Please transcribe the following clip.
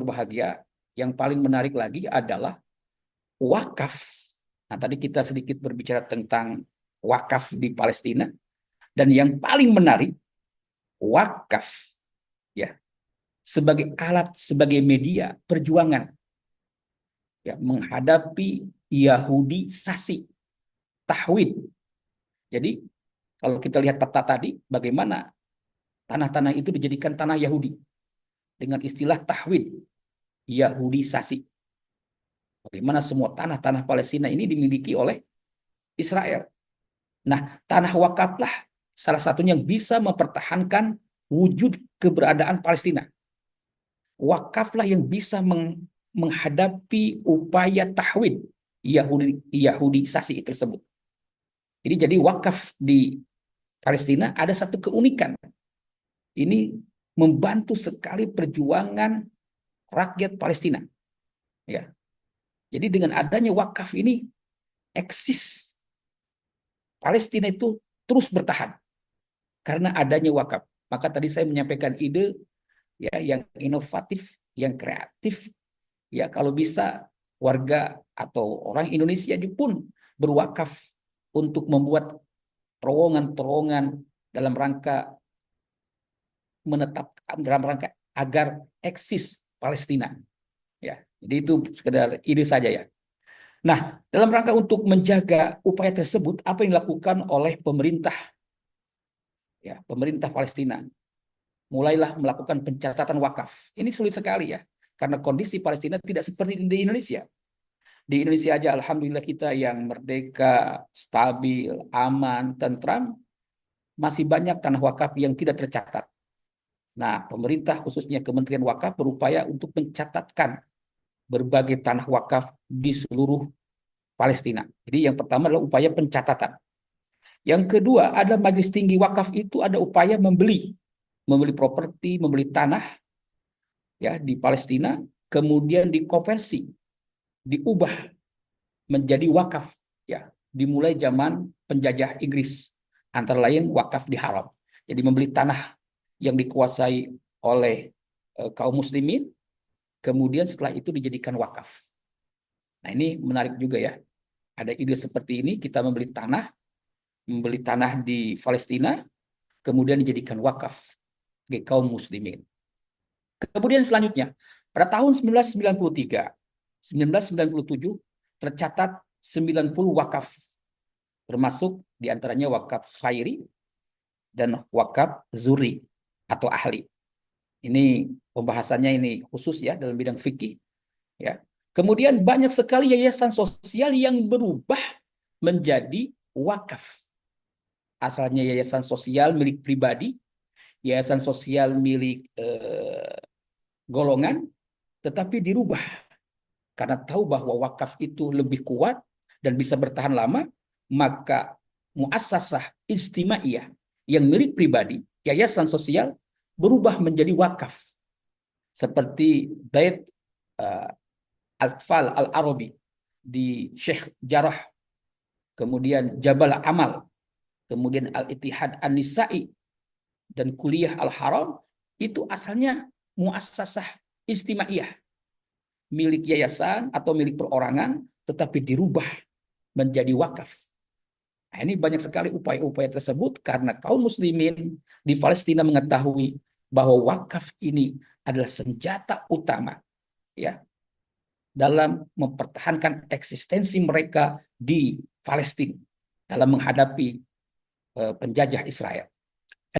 berbahagia, yang paling menarik lagi adalah wakaf. Nah, tadi kita sedikit berbicara tentang wakaf di Palestina, dan yang paling menarik, wakaf ya sebagai alat, sebagai media perjuangan ya menghadapi Yahudisasi, tahwid. Jadi kalau kita lihat peta tadi, bagaimana tanah-tanah itu dijadikan tanah Yahudi dengan istilah tahwid, Yahudisasi. Bagaimana semua tanah-tanah Palestina ini dimiliki oleh Israel. Nah, tanah wakaflah salah satunya yang bisa mempertahankan wujud keberadaan Palestina. Wakaflah yang bisa menghadapi upaya tahwid Yahudisasi tersebut. Jadi wakaf di Palestina ada satu keunikan. Ini membantu sekali perjuangan rakyat Palestina. Ya. Jadi dengan adanya wakaf ini eksis Palestina itu terus bertahan karena adanya wakaf. Maka tadi saya menyampaikan ide ya yang inovatif, yang kreatif. Ya kalau bisa warga atau orang Indonesia pun berwakaf untuk membuat terowongan-terowongan dalam rangka menetapkan, dalam rangka agar eksis Palestina. Ya, jadi itu sekedar ide saja ya. Nah, dalam rangka untuk menjaga upaya tersebut, apa yang dilakukan oleh pemerintah, ya, pemerintah Palestina, mulailah melakukan pencatatan wakaf. Ini sulit sekali ya, karena kondisi Palestina tidak seperti di Indonesia. Di Indonesia aja, alhamdulillah kita yang merdeka, stabil, aman, tentram, masih banyak tanah wakaf yang tidak tercatat. Nah, pemerintah khususnya Kementerian Wakaf berupaya untuk mencatatkan berbagai tanah wakaf di seluruh Palestina. Jadi yang pertama adalah upaya pencatatan. Yang kedua ada Majelis Tinggi Wakaf itu ada upaya membeli properti, membeli tanah ya di Palestina, kemudian dikonversi, diubah menjadi wakaf ya, dimulai zaman penjajah Inggris, antara lain wakaf di Haram. Jadi membeli tanah yang dikuasai oleh kaum muslimin, kemudian setelah itu dijadikan wakaf. Nah, ini menarik juga ya. Ada ide seperti ini, kita membeli tanah di Palestina, kemudian dijadikan wakaf bagi kaum muslimin. Kemudian selanjutnya, pada tahun 1993, 1997 tercatat 90 wakaf, termasuk diantaranya wakaf khairi dan wakaf zuri atau ahli. Ini pembahasannya ini khusus ya dalam bidang fikih ya. Kemudian banyak sekali yayasan sosial yang berubah menjadi wakaf. Asalnya yayasan sosial milik pribadi, yayasan sosial milik golongan, tetapi dirubah karena tahu bahwa wakaf itu lebih kuat dan bisa bertahan lama, maka muassasah istimaiyah yang milik pribadi, yayasan sosial berubah menjadi wakaf. Seperti Bait Al-Atfal Al-Arabi di Syekh Jarrah, kemudian Jabal Amal, kemudian Al-Ittihad An-Nisa'i, dan Kuliah Al-Haram, itu asalnya muassasah istimaiyah, milik yayasan atau milik perorangan, tetapi dirubah menjadi wakaf. Nah, ini banyak sekali upaya-upaya tersebut karena kaum muslimin di Palestina mengetahui bahwa wakaf ini adalah senjata utama ya dalam mempertahankan eksistensi mereka di Palestina dalam menghadapi penjajah Israel.